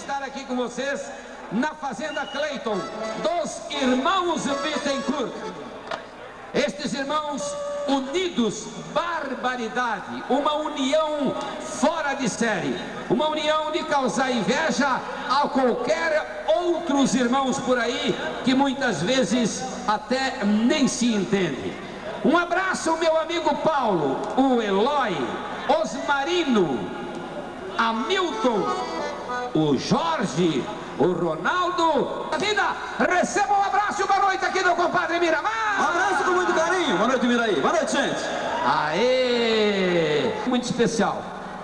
estar aqui com vocês na Fazenda Clayton, dos irmãos Bittencourt. Estes irmãos unidos, barbaridade, uma união fora de série, uma união de causar inveja a qualquer outros irmãos por aí, que muitas vezes até nem se entende. Um abraço, meu amigo Paulo, o Eloy, Osmarino, Hamilton, o Jorge, o Ronaldo. A vida, receba um abraço e boa noite aqui do compadre Miramar. Um abraço com muito carinho. Boa noite, Miraí. Boa noite, gente. Aê! Muito especial,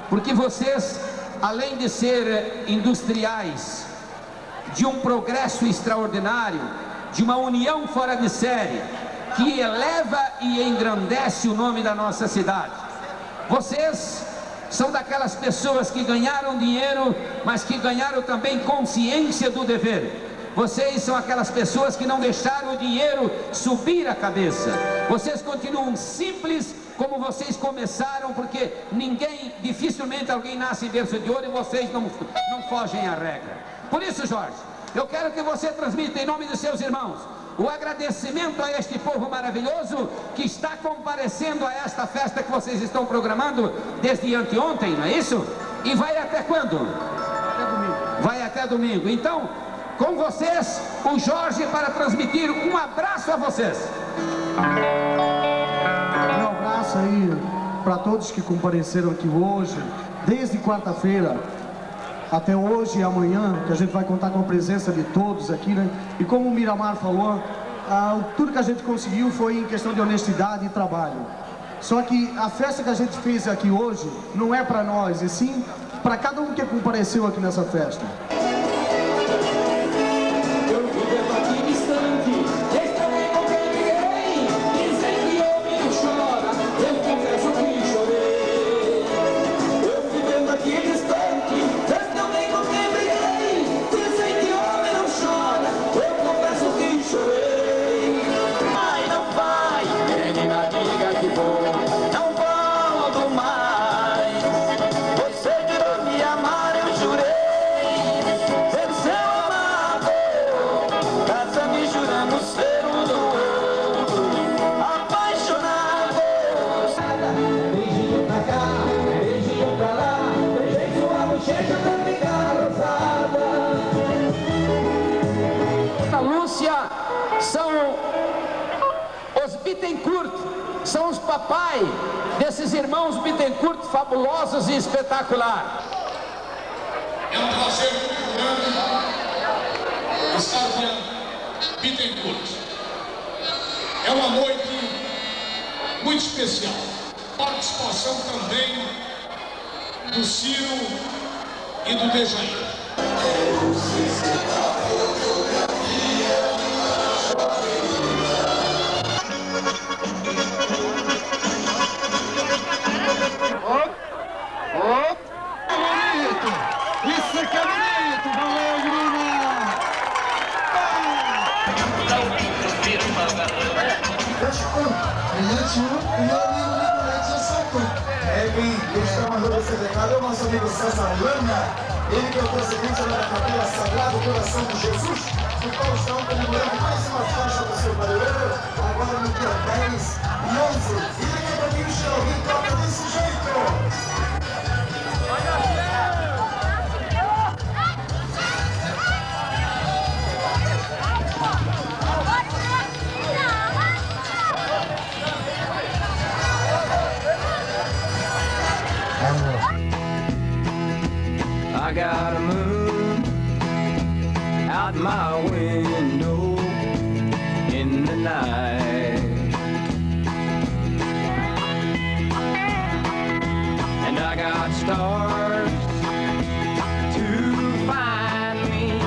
porque vocês, além de ser industriais, de um progresso extraordinário, de uma união fora de série, que eleva e engrandece o nome da nossa cidade. Vocês são daquelas pessoas que ganharam dinheiro, mas que ganharam também consciência do dever. Vocês são aquelas pessoas que não deixaram o dinheiro subir a cabeça. Vocês continuam simples como vocês começaram, porque dificilmente alguém nasce em berço de ouro, e vocês não fogem à regra. Por isso, Jorge, eu quero que você transmita em nome dos seus irmãos o agradecimento a este povo maravilhoso que está comparecendo a esta festa que vocês estão programando desde anteontem, não é isso? E vai até quando? Até domingo. Vai até domingo. Então, com vocês, o Jorge, para transmitir um abraço a vocês. Um abraço aí para todos que compareceram aqui hoje, desde quarta-feira até hoje e amanhã, que a gente vai contar com a presença de todos aqui, né? E como o Miramar falou, tudo que a gente conseguiu foi em questão de honestidade e trabalho. Só que a festa que a gente fez aqui hoje não é para nós, e sim para cada um que compareceu aqui nessa festa. São os Bittencourt, são os papai desses irmãos Bittencourt fabulosos e espetacular. É um prazer muito grande estar vendo Bittencourt. É uma noite muito especial. Participação também do Ciro e do Dejaí. Isso aqui é bonito! Valeu, Gruna! Quem está mandando esse recado é o nosso amigo César Lana, ele que é o presidente da Capela Sagrado Coração de Jesus, o qual está comemorando mais uma festa do seu padroeiro, agora no dia 10 e 11. E daqui para mim o Xeroguim toca desse jeito. I got a moon out my window in the night, and I got stars to find me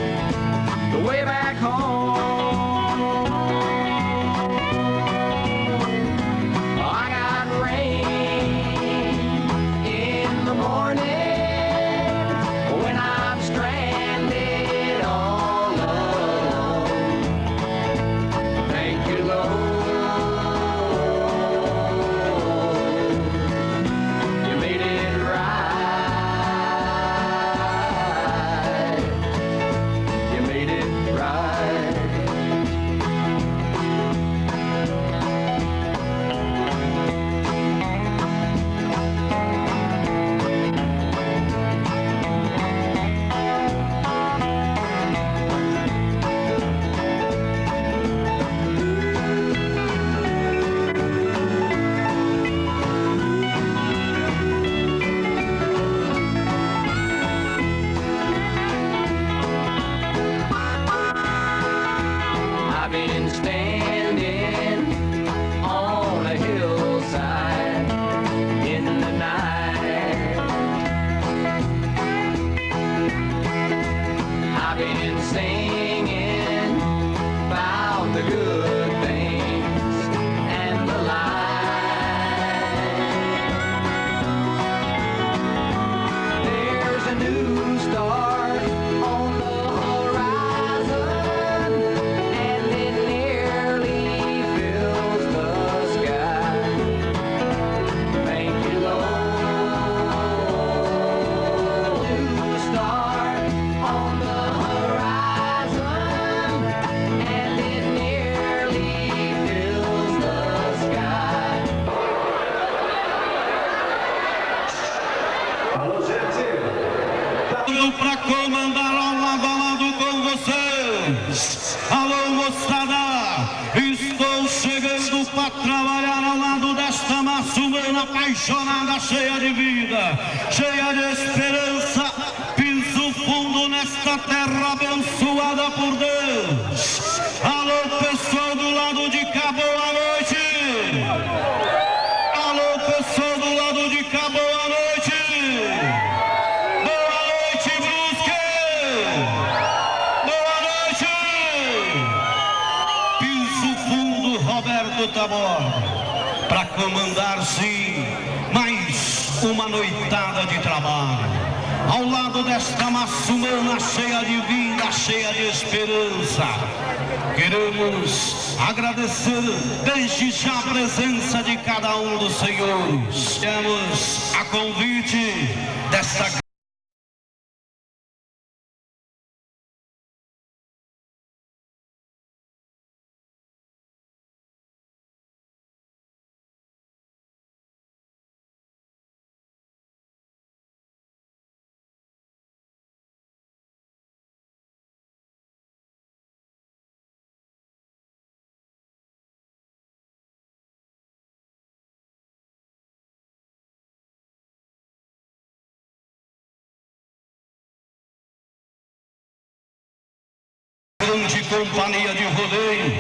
the way back home. I got rain in the morning when I'm stranded all alone. Thank you, Lord, you made it right. chegando pra comandar ao lado com vocês. Alô, moçada, estou chegando pra trabalhar ao lado desta massa humana apaixonada, cheia de vida, cheia de esperança. Piso fundo nesta terra abençoada por Deus. Alô, pessoal do lado de cá, boa noite. Alô, pessoal do lado de cá, boa noite. Boa noite, Brusque. Boa noite. Piso fundo, Roberto Taborda, para comandar, sim, mais uma noitada de trabalho. Ao lado desta massa humana cheia de vida, cheia de esperança. Queremos agradecer desde já a presença de cada um dos senhores. Temos a convite desta grande companhia de rodeio,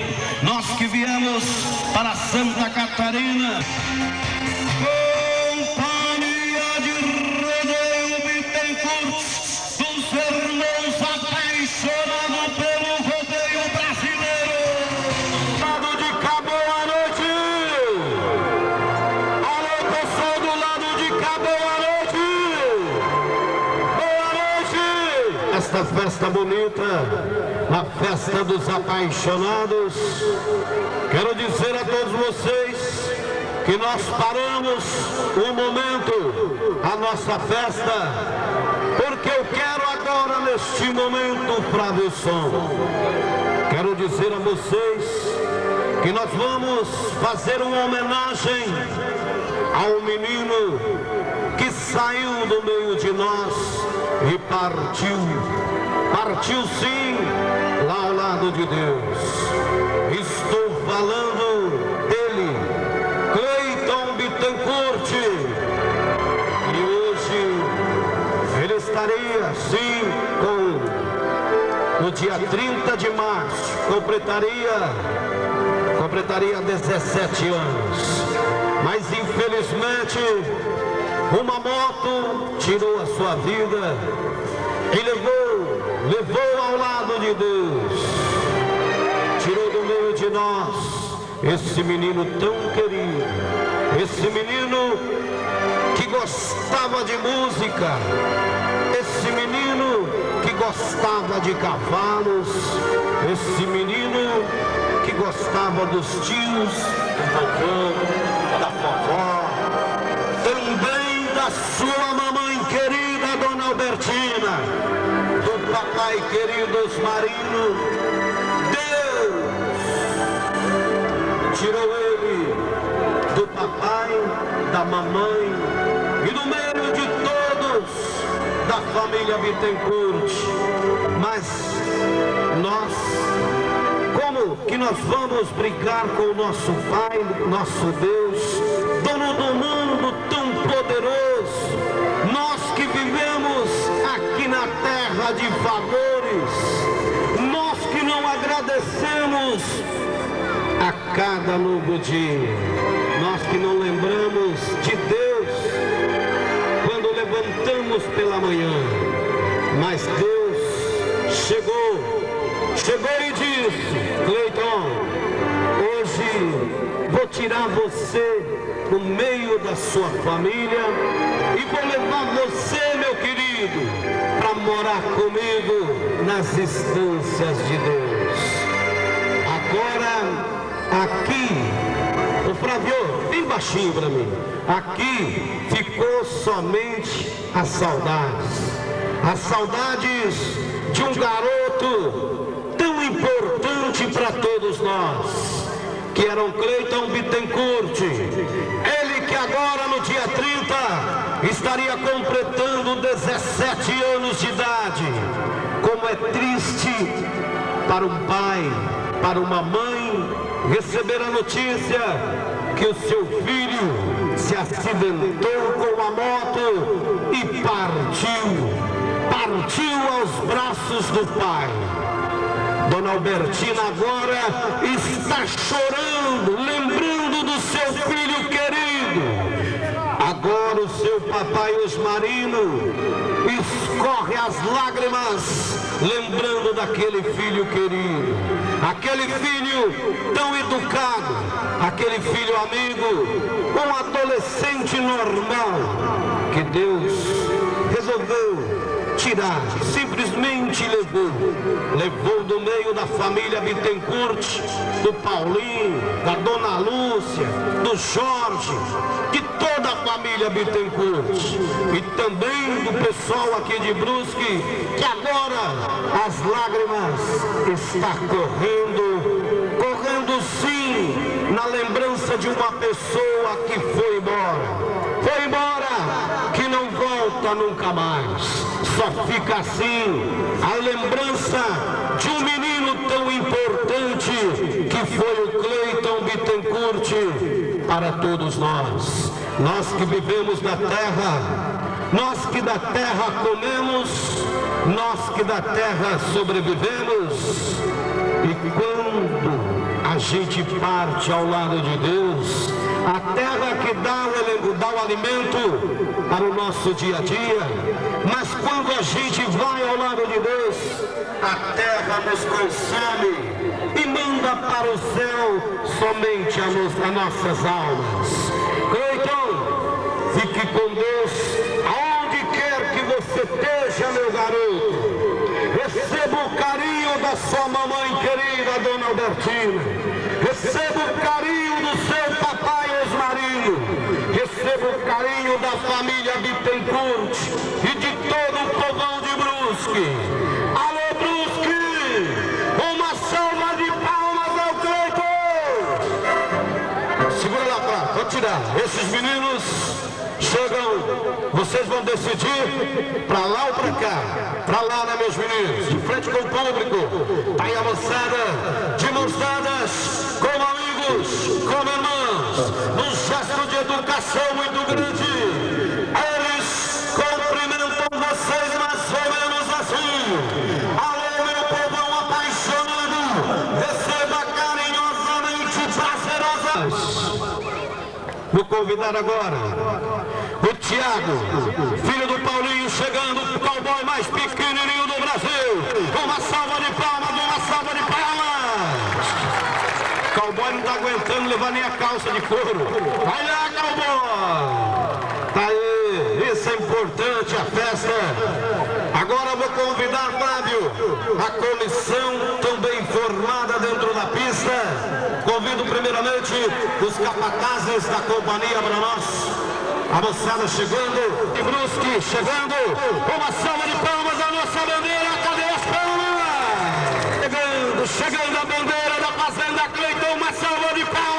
nós que viemos para Santa Catarina. Companhia de rodeio Bittencourt, dos irmãos apaixonados pelo rodeio brasileiro. Lado de cá, boa noite. Alô, pessoal do lado de cá, boa noite. Boa noite. Esta festa bonita, a festa dos apaixonados. Quero dizer a todos vocês que nós paramos um momento a nossa festa, porque eu quero agora neste momento, Flávio Som, quero dizer a vocês que nós vamos fazer uma homenagem ao menino que saiu do meio de nós e partiu sim, lá ao lado de Deus. Estou falando dele, Cleiton Bittencourt. E hoje ele estaria sim no dia 30 de março, completaria 17 anos. Mas infelizmente uma moto tirou a sua vida e levou ao lado de Deus, tirou do meio de nós esse menino tão querido, esse menino que gostava de música, esse menino que gostava de cavalos, esse menino que gostava dos tios, do vovô, da vovó, também da sua mamãe querida, Dona Albertina, do papai querido Osmarino. Deus tirou ele do papai, da mamãe e do meio de todos da família Bittencourt. Mas nós, como que nós vamos brigar com o nosso Pai, nosso Deus, dono do mundo tão poderoso, nós que vivemos aqui na terra de favores, nós que não agradecemos a cada novo dia, nós que não lembramos de Deus quando levantamos pela manhã, mas Deus chegou e disse: Cleiton, hoje vou tirar você do meio da sua família e vou levar você, meu querido, para morar comigo nas instâncias de Deus. Agora, aqui, o Flávio, bem baixinho para mim, aqui ficou somente as saudades de um garoto tão importante para todos nós, que era o Cleiton Bittencourt. Ele que agora no dia 30 estaria completando 17 anos de idade. Como é triste para um pai, para uma mãe, receber a notícia que o seu filho se acidentou com a moto e partiu aos braços do pai. Dona Albertina agora está chorando, lembrando do seu filho querido. Agora o seu papai Osmarino escorre as lágrimas, lembrando daquele filho querido, aquele filho tão educado, aquele filho amigo, um adolescente normal, que Deus resolveu tirar, simplesmente levou do meio da família Bittencourt, do Paulinho, da Dona Lúcia, do Jorge, de toda a família Bittencourt e também do pessoal aqui de Brusque, que agora as lágrimas estão correndo sim, na lembrança de uma pessoa que foi embora, que não volta nunca mais. Só fica assim a lembrança de um menino tão importante que foi o Cleiton Bittencourt para todos nós. Nós que vivemos na terra, nós que da terra comemos, nós que da terra sobrevivemos. E quando a gente parte ao lado de Deus, a terra que dá o alimento para o nosso dia a dia, mas quando a gente vai ao lado de Deus, a terra nos consome e manda para o céu somente as nossas almas. Cleiton, fique com Deus aonde quer que você esteja, meu garoto. Receba o carinho da sua mamãe querida, Dona Albertina. Receba o carinho do seu papai Osmarino. Receba o carinho da família Bittencourt e de todo o povão de Brusque. Alô, Brusque! Uma salva de palmas ao Cleiton! Segura lá, vou tirar. Esses meninos chegam, vocês vão decidir para lá ou para cá. Para lá, né, meus meninos? De frente com o público. Tá aí a moçada, de mãos dadas, como amigos, como irmãos, num gesto de educação muito grande. Eles cumprimentam vocês mais ou menos assim. Alô, meu povão apaixonado, receba carinhosamente, prazerosas. Vou convidar agora o Thiago, filho do Paulinho, chegando, o cowboy mais pequenininho do Brasil. Uma salva de palmas, uma salva de palmas. Cowboy não está aguentando levar nem a calça de couro. Vai lá, cowboy. Tá aí, isso é importante, a festa. Agora vou convidar, Fábio, a comissão também formada dentro da pista. Convido primeiramente os capatazes da companhia para nós. A moçada chegando, de Brusque chegando, uma salva de palmas à nossa bandeira, cadê as palmas? Chegando a bandeira da Fazenda Cleiton, uma salva de palmas!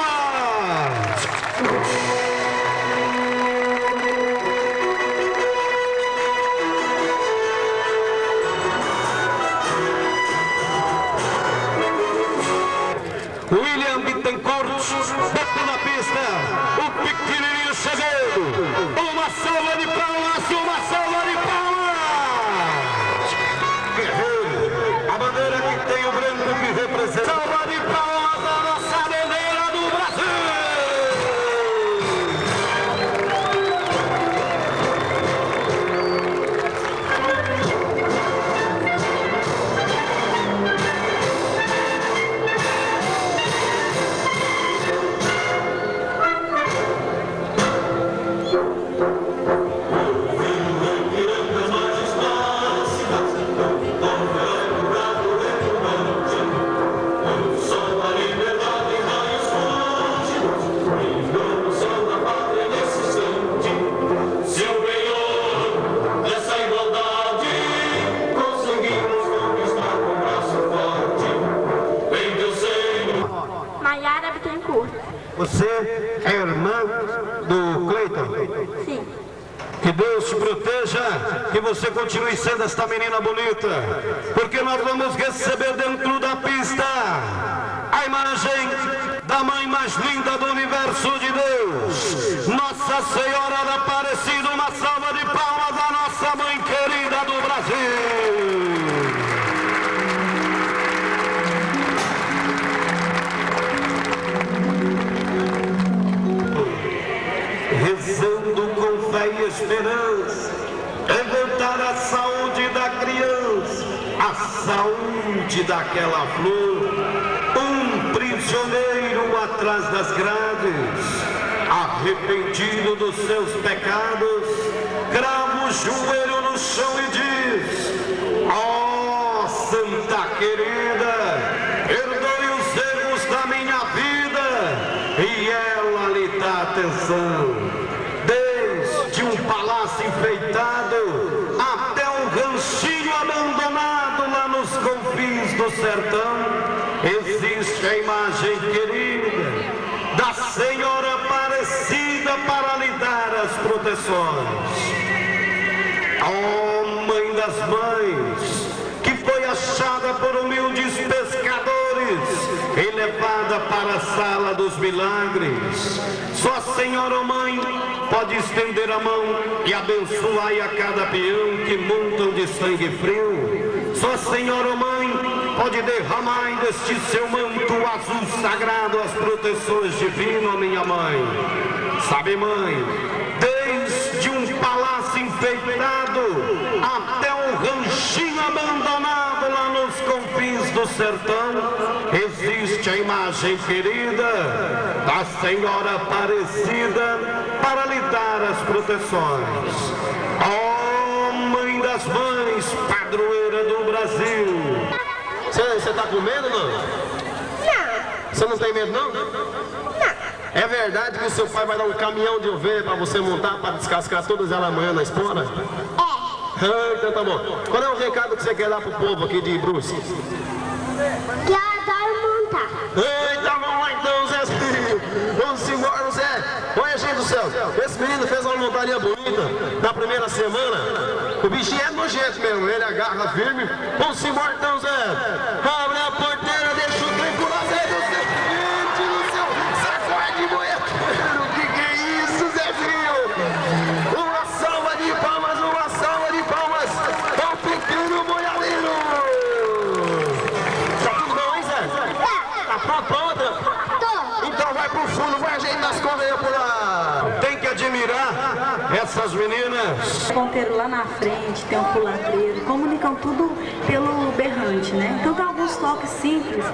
William Bittencourt, dentro da pista, o pequenininho chegando, uma salva de palmas, uma salva de palmas! Guerreiro, a bandeira que tem o branco que representa, salva de palmas a nossa bandeira do Brasil! Você é irmã do Cleiton? Sim. Que Deus te proteja, que você continue sendo esta menina bonita, porque nós vamos receber dentro da pista a imagem da mãe mais linda do universo de Deus, Nossa Senhora da Aparecida. Uma salva de palmas à nossa mãe querida do Brasil. Rezando com fé e esperança, levantar a saúde da criança, a saúde daquela flor. Um prisioneiro atrás das grades, arrependido dos seus pecados, crava o joelho no chão e diz: ó Santa querida, perdoe os erros da minha vida. E ela lhe dá atenção. Desde um palácio enfeitado até um ranchinho abandonado lá nos confins do sertão, existe a imagem querida da Senhora Aparecida para lhe dar as proteções. Ó Mãe das Mães, que foi achada por humildes pescadores e levada para a sala dos milagres, só a Senhora Mãe pode estender a mão e abençoar a cada peão que montam de sangue frio. Só a Senhora Mãe pode derramar deste seu manto azul sagrado as proteções divinas, minha mãe. Sabe, mãe, desde um palácio enfeitado até um ranchinho abandonado lá nos confins do sertão, existe a imagem querida da Senhora Aparecida para lhe dar as proteções. Ó Mãe das Mães, padroeira do Brasil. Você tá com medo, não? Não. Você não tem medo, não? Não. É verdade que o seu pai vai dar um caminhão de ovelha para você montar, para descascar todas elas amanhã na espora? É. Então tá bom. Qual é o recado que você quer dar pro povo aqui de Brusque? Que eu adoro montar. Eita, vamos lá então, Zezinho. Vamos embora, Zé. Olha, gente do céu, esse menino fez uma montaria bonita na primeira semana. O bichinho é nojento mesmo, ele agarra firme. Vamos embora então, Zé. Abre a porteira, deixa o trem por lá, Zé do céu. Gente do céu, sacode boiadeiro. Que é isso, Zezinho? Uma salva de palmas, uma salva de palmas ao pequeno boiadeiro. Tá tudo bom, hein, Zé? Tá pronta? Então vai pro fundo, vai ajeitar as cordas aí por lá. Tem que admirar essas meninas. O ponteiro lá na frente, tem um puladreiro, comunicam tudo pelo berrante, né? Então tem alguns toques simples.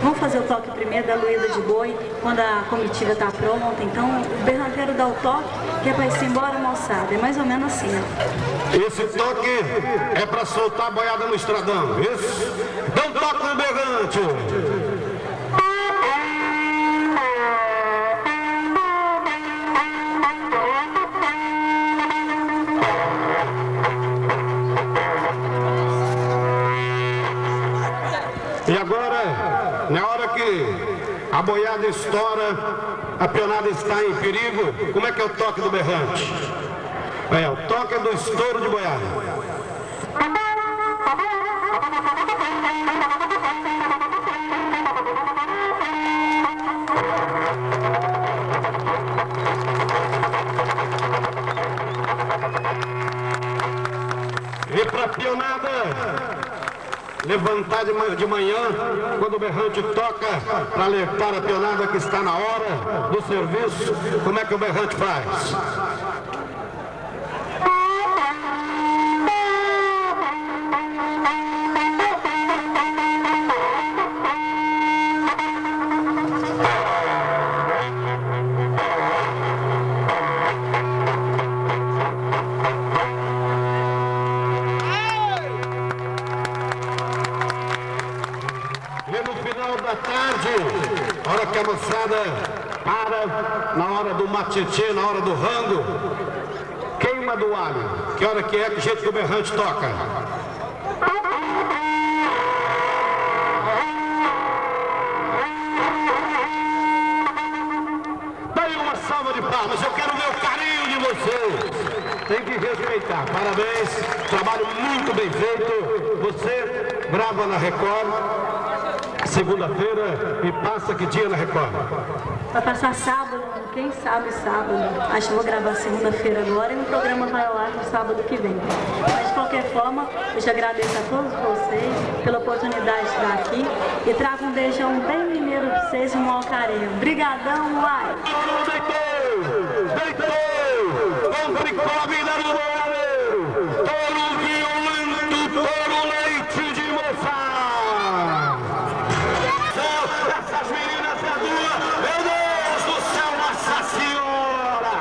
Vamos fazer o toque primeiro da Luída de Boi, quando a comitiva está pronta. Então o berranteiro dá o toque, que é para ir embora, moçada. É mais ou menos assim, ó. Esse toque é para soltar a boiada no estradão. Isso. Dá um toque no berrante. E agora, na hora que a boiada estoura, a pionada está em perigo, como é que é o toque do berrante? É, o toque é do estouro de boiada. E para a pionada levantar de manhã, quando o berrante toca, para alertar a pionada que está na hora do serviço, como é que o berrante faz? A hora que a moçada para, na hora do matitê, na hora do rango, queima do alho. Que hora que é, que jeito que o berrante toca? Daí uma salva de palmas, eu quero ver o carinho de vocês. tem que respeitar. Parabéns, trabalho muito bem feito. Você grava na Record segunda-feira e passa que dia na Record? Vai passar sábado, quem sabe sábado. Acho que vou gravar segunda-feira agora e o programa vai ao ar no sábado que vem. Mas de qualquer forma, eu te agradeço a todos vocês pela oportunidade de estar aqui e trago um beijão bem mineiro de vocês e um maior carinho. Brigadão, uai! Deitou! Complicou a vida do boiadeiro! Touro violento, touro leite de moça! Essas meninas é tua! Meu Deus do céu, Nossa Senhora!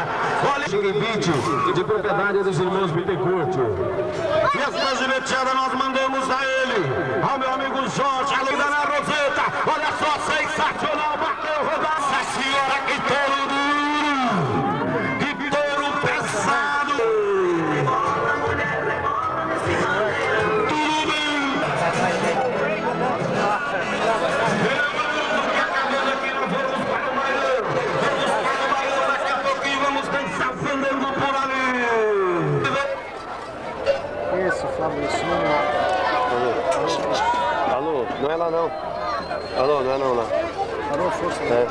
Olha, Xinguibite, de propriedade dos irmãos Bittencourt. E as brasileiras nós mandamos a ele, ao meu amigo Jorge, além da Ana Roseta. Olha só, sensacional, bateu, rodou. Nossa Senhora, que touro duro! Que touro pesado! Tudo bem! Lembrando que acabando aqui, nós vamos para o Baiano. Vamos para o Baiano daqui a pouquinho, vamos dançar fandendo por ali. Esse Fabrício não mata. Alô, não é lá não. Alô, não é não lá. Alô, força. É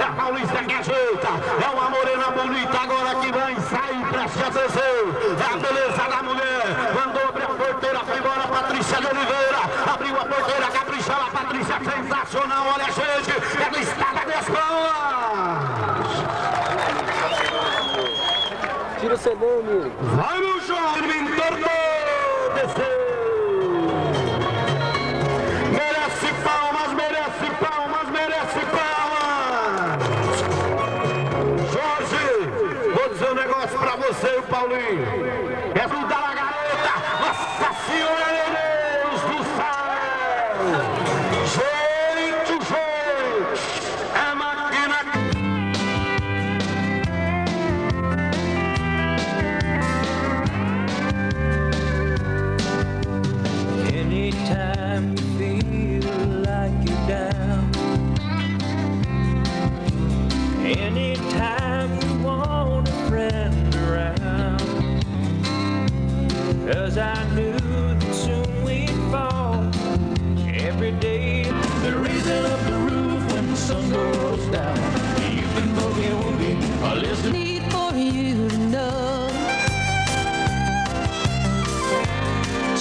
a Paulista que ajeita, é uma morena bonita agora que vai sair, preste atenção. É a beleza da mulher. Mandou abrir a porteira, foi embora a Patrícia de Oliveira. Abriu a porteira, caprichou a Patrícia, sensacional. Olha, gente, é do estado das palmas. Tira o CD, amigo. Vai no jogo, entornou, desceu. Merece palmas, merece palmas, merece palmas. Jorge, vou dizer um negócio pra você, Paulinho. É ajudar a garota. Nossa Senhora, meu Deus do céu. Gente, é máquina. Anytime you feel like you're down, anytime you want a friend around, 'cause I knew that soon we'd fall. Every day, the reason of the roof when the sun goes down. You've been boogie-woogie, I listen. Need for you to know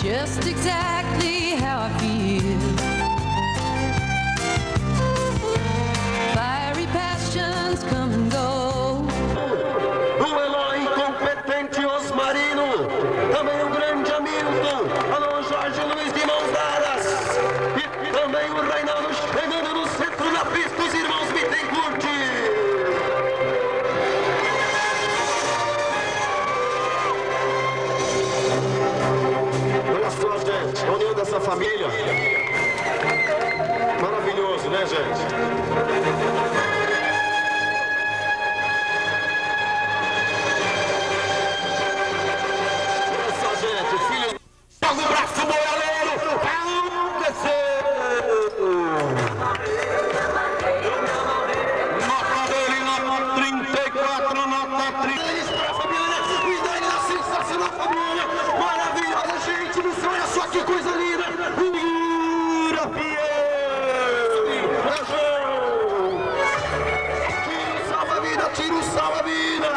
just exactly how I feel. Fiery passions come and go. O Eloy incompetente Osmarino, também o grande Hamilton, alô Jorge Luiz de mãos dadas, e também o Reinaldo chegando no centro da pista, os irmãos Bittencourt. Olha só, gente, a união dessa família, maravilhoso, né, gente? Joga o braço, boialeiro, desceu. Nota dele, nota 34, nota 30. Eles para a Fabiana, e daí a sensacional Fabiana, maravilhosa, gente, não olha só que coisa linda. Vira, tira o salva-vida, tira o salva-vida.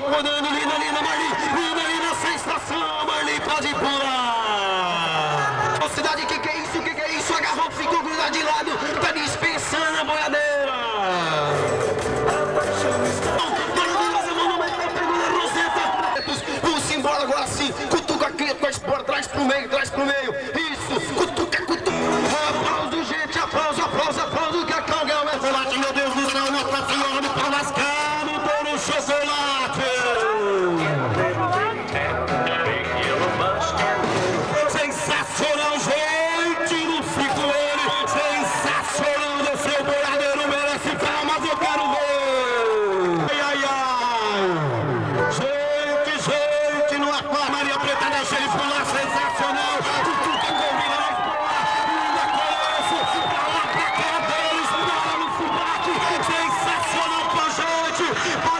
Rodando, linda, Marli, sensação, Marli, pode pular. Cidade, que é isso, que é isso, agarrou, ficou grudado de lado, tá dispensando a boiadeira. Maravilhosa, mano, mas tá pegando a roseta. Pulsa embora agora sim, cutuca aqui, por trás pro meio, isso, cutuca. Aplauso, gente, aplauso, que a calgão é chocolate, meu Deus do céu, Nossa Senhora, me tá lascando, tô no chocolate.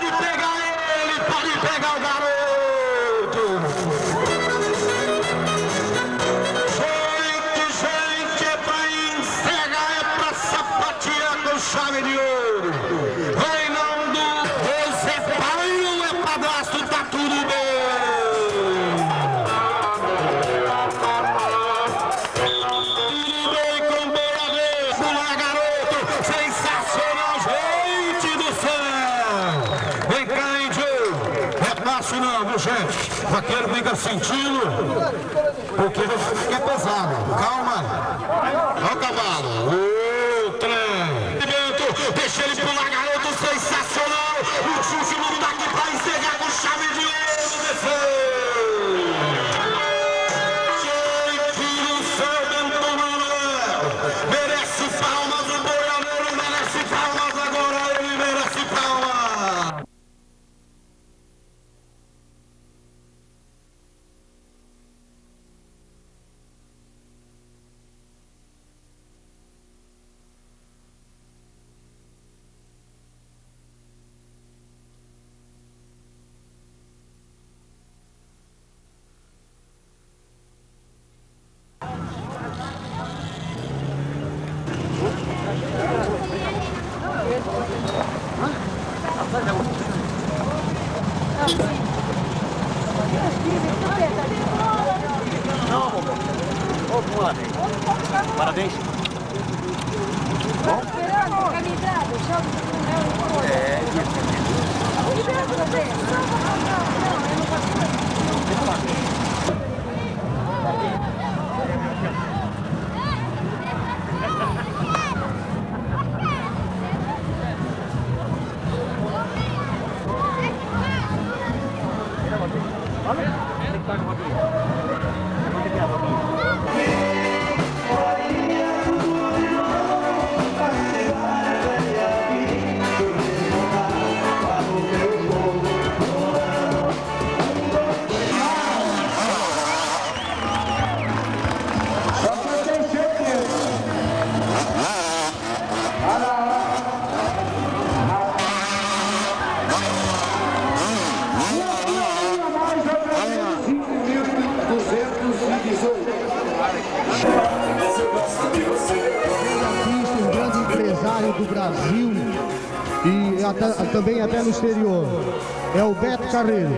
Pode pegar ele, pode pegar o garoto. Gente, é pra encerrar, é pra sapatear com chave de ouro. Reinaldo, esse é pai ou é padrasto, tá tudo bem. Tudo bem com boa vez, pula garoto, sensacional, gente do céu. Vem cá, índio, não é fácil não, viu gente? O vaqueiro fica sentindo, porque fica pesado, calma. Olha o cavalo, o trem. Deixa ele pular, garoto, sensacional. O Xuxo não tá aqui pra encerrar com chave de ouro, desceu. Gente do céu, Bento Manuel. Merece palmas, o boiadeiro merece palmas agora, ele merece palmas. Parabéns. Um grande empresário do Brasil e também até no exterior. É o Beto Carreiro.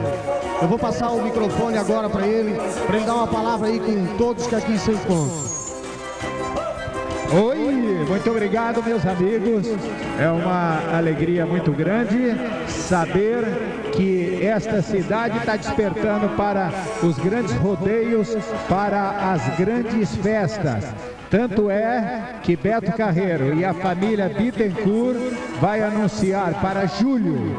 Eu vou passar o microfone agora para ele dar uma palavra aí com todos que aqui se encontram. Oi, muito obrigado, meus amigos. É uma alegria muito grande saber que esta cidade está despertando para os grandes rodeios, para as grandes festas. Tanto é que Beto Carreiro e a família Bittencourt vai anunciar para julho,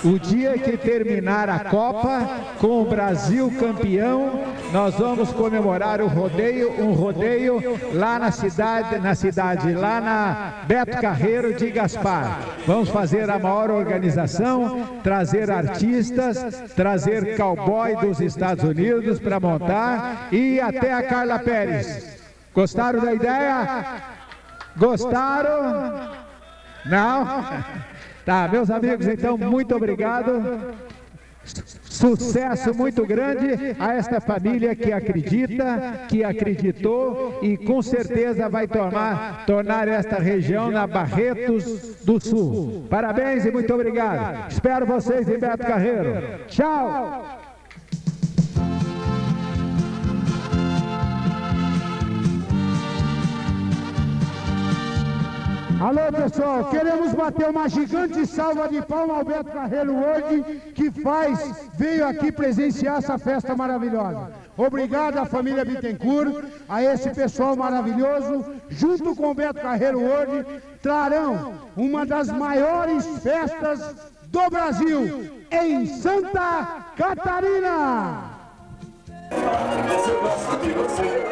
o dia que terminar a Copa, com o Brasil campeão, nós vamos comemorar um rodeio lá na cidade, lá na Beto Carreiro de Gaspar. Vamos fazer a maior organização, trazer artistas, trazer cowboy dos Estados Unidos para montar e até a Carla Pérez. Gostaram da ideia? Gostaram? Não? Tá, meus amigos, então, muito obrigado. Sucesso muito grande a esta família que acredita, que acreditou e com certeza vai tornar esta região na Barretos do Sul. Parabéns e muito obrigado. Espero vocês em Beto Carreiro. Tchau! Alô pessoal, queremos bater uma gigante salva de palmas ao Beto Carreiro hoje, que veio aqui presenciar essa festa maravilhosa. Obrigado à família Bittencourt, a esse pessoal maravilhoso, junto com o Beto Carreiro hoje, trarão uma das maiores festas do Brasil, em Santa Catarina. Eu gosto de você,